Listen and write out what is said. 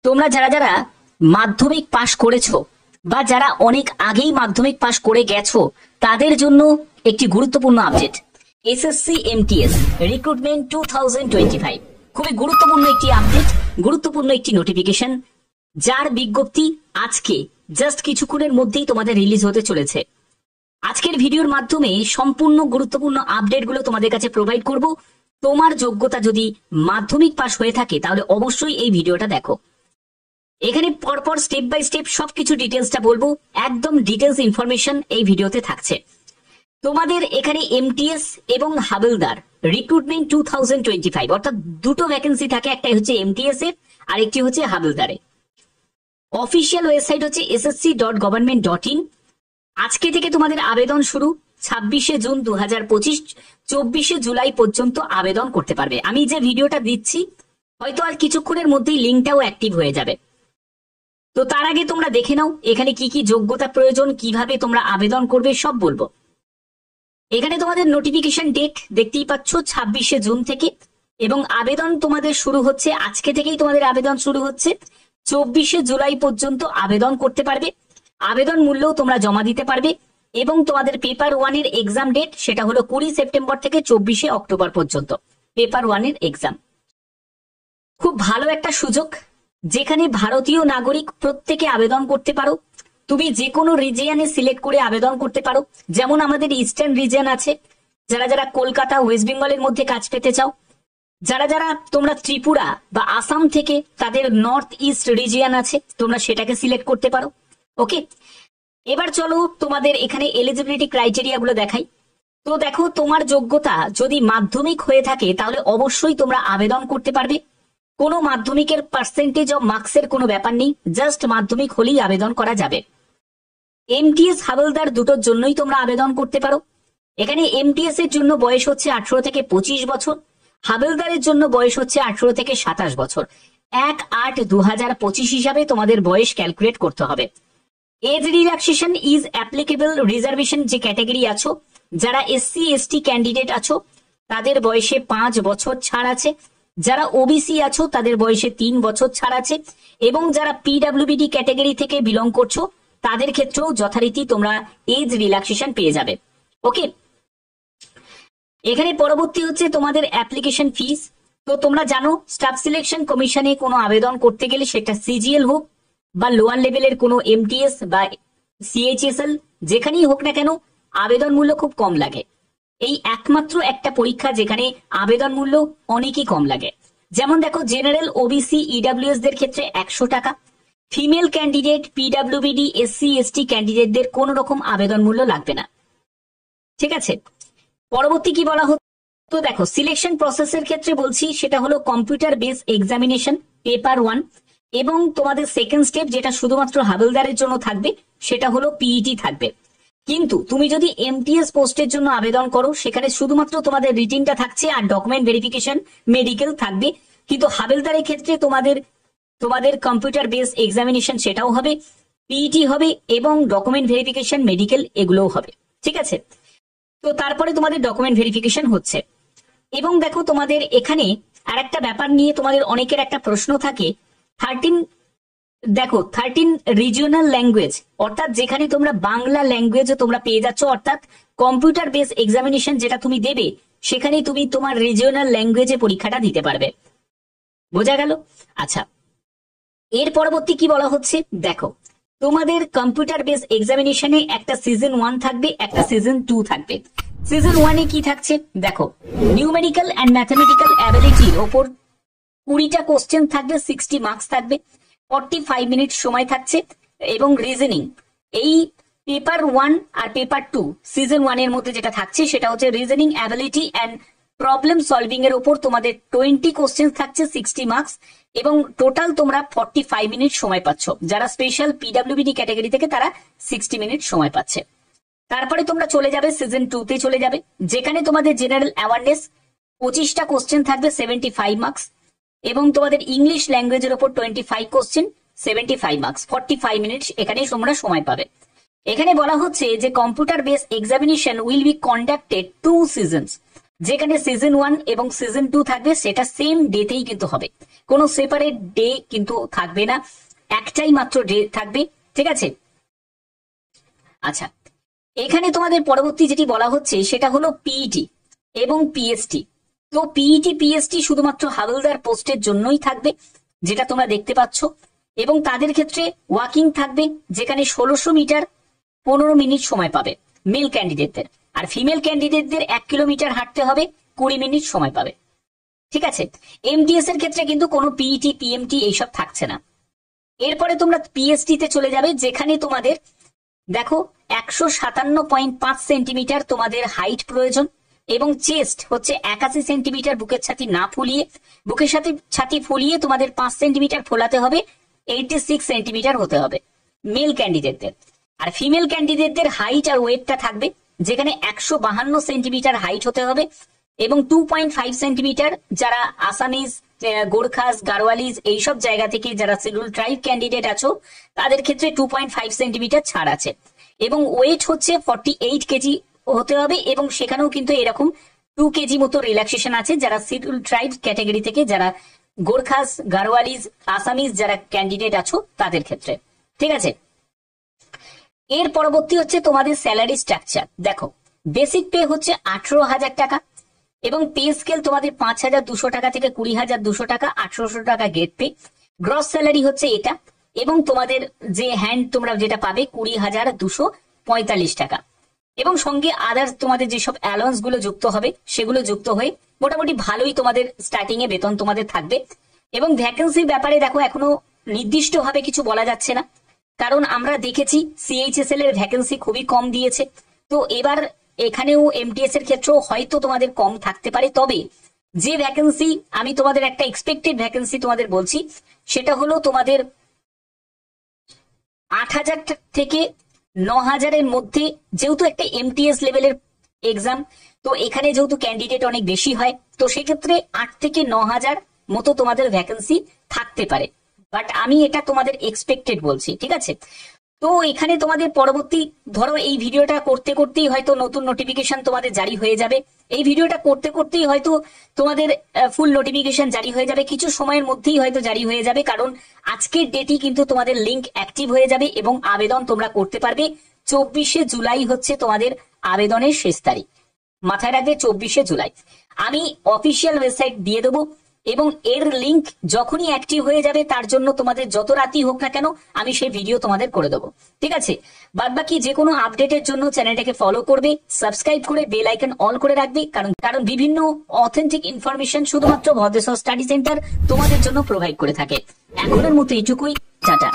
তোমরা যারা যারা মাধ্যমিক পাশ করেছো বা যারা অনেক আগেই মাধ্যমিক পাশ করে গেছো তাদের জন্য একটি গুরুত্বপূর্ণ আপডেট। এসএসসি এমটিএস রিক্রুটমেন্ট 2025 খুবই গুরুত্বপূর্ণ একটি আপডেট, গুরুত্বপূর্ণ একটি নোটিফিকেশন, যার বিজ্ঞপ্তি আজকে জাস্ট কিছুক্ষণের মধ্যেই তোমাদের রিলিজ হতে চলেছে। আজকের ভিডিওর মাধ্যমে সম্পূর্ণ গুরুত্বপূর্ণ আপডেটগুলো তোমাদের কাছে প্রোভাইড করব। তোমার যোগ্যতা যদি মাধ্যমিক পাশ হয়ে থাকে তাহলে অবশ্যই এই ভিডিওটা দেখো। এখানে পরপর স্টেপ বাই স্টেপ সবকিছু ডিটেলসটা বলবো, একদম ডিটেলস ইনফরমেশন এই ভিডিওতে থাকছে। তোমাদের এখানে এমটিএস এবং হাবিলদার রিক্রুটমেন্ট 2025 অর্থাৎ দুটো ভ্যাকেন্সি থাকে, একটা হচ্ছে এমটিএস এর আর একটি হচ্ছে হাবিলদারে। অফিসিয়াল ওয়েবসাইট হচ্ছে ssc.government.in। আজকে থেকে তোমাদের আবেদন শুরু 26শে জুন 2025, 24শে জুলাই পর্যন্ত আবেদন করতে পারবে। আমি যে ভিডিওটা দিচ্ছি হয়তো আর কিছুক্ষণের মধ্যেই লিঙ্কটাও অ্যাক্টিভ হয়ে যাবে। তো তার আগে তোমরা দেখে নাও এখানে কি কি যোগ্যতা প্রয়োজন, কিভাবে তোমরা আবেদন করবে সব বলবো। এখানে তোমাদের নোটিফিকেশন ডেট দেখতেই পাচ্ছ 26শে জুন থেকে, এবং আবেদন তোমাদের শুরু হচ্ছে আজকে থেকেই। তোমাদের আবেদন শুরু হচ্ছে 24শে জুলাই পর্যন্ত আবেদন করতে পারবে। আবেদন মূল্যও তোমরা জমা দিতে পারবে, এবং তোমাদের পেপার 1 এর এক্সাম ডেট সেটা হলো 20 সেপ্টেম্বর থেকে 24শে অক্টোবর পর্যন্ত পেপার 1 এর এক্সাম। খুব ভালো একটা সুযোগ, যেখানে ভারতীয় নাগরিক প্রত্যেকে আবেদন করতে পারো। তুমি যে কোনো রিজিয়নে সিলেক্ট করে আবেদন করতে পারো। যেমন আমাদের ইস্টার্ন রিজিয়ন আছে, যারা যারা কলকাতা ওয়েস্ট বেঙ্গলের মধ্যে কাজ পেতে চাও। যারা যারা তোমরা ত্রিপুরা বা আসাম থেকে, তাদের নর্থ ইস্ট রিজিয়ন আছে, তোমরা সেটাকে সিলেক্ট করতে পারো। ওকে, এবার চলো তোমাদের এখানে এলিজিবিলিটি ক্রাইটেরিয়া গুলো দেখাই। তো দেখো, তোমার যোগ্যতা যদি মাধ্যমিক হয়ে থাকে তাহলে অবশ্যই তোমরা আবেদন করতে পারবে। কোনো মাধ্যমিকের পার্সেন্টেজ অফ মার্কসের কোনো ব্যাপার নেই, জাস্ট মাধ্যমিক হলেই আবেদন করা যাবে। এমটিএস হাবিলদার দুটোর জন্যই তোমরা আবেদন করতে পারো। এখানে এমটিএস এর জন্য বয়স হচ্ছে 18 থেকে 25 বছর, হাবিলদারের জন্য বয়স হচ্ছে 18 থেকে 27 বছর। 1/8/2025 হিসাবে তোমাদের বয়স ক্যালকুলেট করতে হবে। Age relaxation is applicable. Reservation যে ক্যাটাগরি আছো, যারা এসসি এসটি ক্যান্ডিডেট আছো, তাদের বয়সে 5 বছর ছাড় আছে। যারা ওবিসি আছো তাদের বয়সে 3 বছর ছাড় আছে, এবং যারা পিডব্লিউবিডি ক্যাটাগরি থেকে বিলং করছো তাদের ক্ষেত্রেও যথারীতি তোমরা এজ রিল্যাক্সেশন পেয়ে যাবে। ওকে, এখানে পরবর্তী হচ্ছে তোমাদের অ্যাপ্লিকেশন ফিস। তো তোমরা জানো স্টাফ সিলেকশন কমিশনে কোনো আবেদন করতে গেলে, সেটা সিজিএল হোক বা লোয়ার লেভেলের কোনো এমটিএস বা সিএইচএসএল, যেখানেই হোক না কেন আবেদন মূল্য খুব কম লাগে। এই একমাত্র একটা পরীক্ষা যেখানে আবেদন মূল্য অনেকই কম লাগে। যেমন দেখো, জেনারেল, ওবিসি, ইডব্লিউএস দের ক্ষেত্রে 100 টাকা। ফিমেল ক্যান্ডিডেট, পিডব্লিউবিডি, এসসি এসটি ক্যান্ডিডেটদের কোন রকম আবেদন মূল্য লাগবে না। ঠিক আছে, পরবর্তী কি বলা হতো দেখো, সিলেকশন প্রসেসের ক্ষেত্রে বলছি, সেটা হলো কম্পিউটার বেস এক্সামিনেশন পেপার 1, এবং তোমাদের সেকেন্ড স্টেপ যেটা শুধুমাত্র হাবিলদারের জন্য থাকবে সেটা হলো পিইটি থাকবে। কিন্তু তুমি যদি এমটিএস পোস্টের জন্য আবেদন করো সেখানে শুধুমাত্র তোমাদের রিটিনটা থাকছে আর ডকুমেন্ট ভেরিফিকেশন মেডিকেল থাকবে। কিন্তু হাবিলদারের ক্ষেত্রে তোমাদের কম্পিউটার বেস এক্সামিনেশন সেটাও হবে, পিইটি হবে, এবং ডকুমেন্ট ভেরিফিকেশন মেডিকেল এগুলোও হবে। ঠিক আছে, তো তারপরে তোমাদের ডকুমেন্ট ভেরিফিকেশন হচ্ছে। এবং দেখো, তোমাদের এখানে আর একটা ব্যাপার নিয়ে তোমাদের অনেকের একটা প্রশ্ন থাকে। 13 রিজিওনাল ল্যাঙ্গুয়েজ, অর্থাৎ যেখানে তোমরা বাংলা ল্যাঙ্গুয়েজও তোমরা পেয়ে যাচ্ছ, অর্থাৎ কম্পিউটার বেস এক্সামিনেশন যেটা তুমি দেবে সেখানে তুমি তোমার রিজিওনাল ল্যাঙ্গুয়েজে পরীক্ষাটা দিতে পারবে। বোঝা গেল? আচ্ছা, এর পরবর্তী কি বলা হচ্ছে দেখো, তোমাদের কম্পিউটার বেস এক্সামিনেশনে একটা সিজন 1 থাকবে, একটা সিজন 2 থাকবে। সিজন 1 এ কি থাকছে দেখো, নিউমেরিক্যাল অ্যান্ড ম্যাথমেটিক্যাল অ্যাবিলিটির ওপর 20টা কোশ্চেন থাকবে, 60 মার্কস থাকবে, 45 মিনিট সময় থাকছে, এবং রিজনিং। এই পেপার 1 আর পেপার 2 সিজন 1 এর মধ্যে যেটা থাকছে সেটা হচ্ছে reasoning ability and problem solving এর উপর তোমাদের 20 কোশ্চেন থাকছে, 60 মার্কস, এবং টোটাল তোমরা 45 মিনিট সময় পাচ্ছ। যারা স্পেশাল পিডব্লিউবিডি ক্যাটাগরি থেকে তারা 60 মিনিট সময় পাচ্ছে। তারপরে তোমরা চলে যাবে সিজন 2 তে চলে যাবে, যেখানে তোমাদের জেনারেল অ্যাওয়ারনেস 25টা কোশ্চেন থাকবে, 75 মার্কস, এবং তোমাদের ইংলিশ ল্যাঙ্গুয়েজের উপর 25 কোশ্চেন, 75 মার্কস, 45 মিনিট এখানে তোমরা সময় পাবে। এখানে বলা হচ্ছে যে computer base examination will be conducted 2 seasons. যেখানে সিজন 1 এবং সিজন 2 থাকবে সেটা সেম ডেতেই কিন্তু হবে, কোনো সেপারেট ডে কিন্তু থাকবে না, একটাই মাত্র ডে থাকবে, ঠিক আছে। আচ্ছা, এখানে তোমাদের পরবর্তী যেটি বলা হচ্ছে সেটা হলো পিইটি এবং পিএসটি। তো পিইটি পিএসটি শুধুমাত্র হাবিলদার পোস্টের জন্যই থাকবে, যেটা তোমরা দেখতে পাচ্ছ, এবং তাদের ক্ষেত্রে ওয়াকিং থাকবে, যেখানে 1600 মিটার 15 মিনিট সময় পাবে মেল ক্যান্ডিডেটদের, আর ফিমেল ক্যান্ডিডেটদের 1 কিলোমিটার হাঁটতে হবে 20 মিনিট সময় পাবে, ঠিক আছে। এমটিএস এর ক্ষেত্রে কিন্তু কোনো পিইটি পিএমটি এইসব থাকছে না। এরপরে তোমরা পিএসটি তে চলে যাবে, যেখানে তোমাদের দেখো 157.5 সেন্টিমিটার তোমাদের হাইট প্রয়োজন, এবং চেস্ট হচ্ছে 81 সেন্টিমিটার, বুকের ছাতি না ফুলিয়ে, বুকের সাথে ছাতি ফুলিয়ে তোমাদের 5 সেন্টিমিটার ফোলাতে হবে, 86 সেন্টিমিটার হতে হবে মেল ক্যান্ডিডেটদের। আর ফিমেল ক্যান্ডিডেটদের হাইট আর ওয়েটটা থাকবে, যেখানে 152 সেন্টিমিটার হাইট হতে হবে, এবং 2.5 সেন্টিমিটার যারা আসামিজ, গোর্খাস, গাড়োয়ালিজ এইসব জায়গা থেকে যারা শিডিউল ট্রাইব ক্যান্ডিডেট আছো তাদের ক্ষেত্রে 2.5 সেন্টিমিটার ছাড় আছে, এবং ওয়েট হচ্ছে 48 কেজি হতে হবে, এবং সেখানেও কিন্তু এরকম 2 কেজি মতো রিল্যাক্সেশন আছে যারা শিডিউল ট্রাইব ক্যাটাগরি থেকে, যারা গোর্খাস, গাড়োয়ালিজ, আসামিজ যারা ক্যান্ডিডেট আছো তাদের ক্ষেত্রে, ঠিক আছে। এর পরবর্তী হচ্ছে তোমাদের স্যালারি স্ট্রাকচার। দেখো, বেসিক পে হচ্ছে 18,000 টাকা, এবং পে স্কেল তোমাদের 5,200 টাকা থেকে 20,200 টাকা, 1800 টাকা গেট পে। গ্রস স্যালারি হচ্ছে এটা, এবং তোমাদের যে হ্যান্ড তোমরা যেটা পাবে 20,245 টাকা, এবং সঙ্গে আদার্স তোমাদের যেসব অ্যালাউন্স গুলো যুক্ত হবে সেগুলো যুক্ত হয়ে মোটামুটি ভালোই তোমাদের স্টার্টিং এ বেতন তোমাদের থাকবে। এবং ভ্যাকেন্সির ব্যাপারে দেখো এখনো নির্দিষ্ট ভাবে কিছু বলা যাচ্ছে না, কারণ আমরা দেখেছি সিএইচএসএল এর ভ্যাকেন্সি খুবই কম দিয়েছে, তো এবার এখানেও এমটিএস এর ক্ষেত্রেও হয়তো তোমাদের কম থাকতে পারে। তবে যে ভ্যাকেন্সি আমি তোমাদের একটা এক্সপেক্টেড ভ্যাকেন্সি তোমাদের বলছি, সেটা হলো তোমাদের 8,000 থেকে 9,000-এর মধ্যে, যেহেতু একটা এমটিএস লেভেলের এক্সাম, তো এখানে যেহেতু ক্যান্ডিডেট অনেক বেশি হয়, তো সেক্ষেত্রে 8 থেকে 9,000 মতো তোমাদের ভ্যাকেন্সি থাকতে পারে, বাট আমি এটা তোমাদের এক্সপেক্টেড বলছি, ঠিক আছে। তো এখানে তোমাদের পরবর্তী, ধরো এই ভিডিওটা করতে করতেই হয়তো নতুন নোটিফিকেশন তোমাদের জারি হয়ে যাবে, এই ভিডিওটা করতে করতেই হয়তো তোমাদের ফুল নোটিফিকেশন জারি হয়ে যাবে, কিছু সময়ের মধ্যেই হয়তো জারি হয়ে যাবে, কারণ আজকের ডেটই কিন্তু তোমাদের লিংক অ্যাক্টিভ হয়ে যাবে এবং আবেদন তোমরা করতে পারবে। 24শে জুলাই হচ্ছে তোমাদের আবেদনের শেষ তারিখ, মাথায় রাখবে 24শে জুলাই। আমি অফিসিয়াল ওয়েবসাইট দিয়ে দেবো, এবং এর লিংক যখনই অ্যাক্টিভ হয়ে যাবে তার জন্য তোমাদের যত রাতই হোক না কেন আমি সেই ভিডিও তোমাদের করে দেবো, ঠিক আছে। বাদ বাকি যে কোনো আপডেটের জন্য চ্যানেলটাকে ফলো করবে, সাবস্ক্রাইব করে বেল আইকন অল করে রাখবে, কারণ বিভিন্ন অথেন্টিক ইনফরমেশন শুধুমাত্র ভদ্রেশ্বর স্টাডি সেন্টার তোমাদের জন্য প্রোভাইড করে থাকে। এখনের মতো এইটুকুই, টাটা।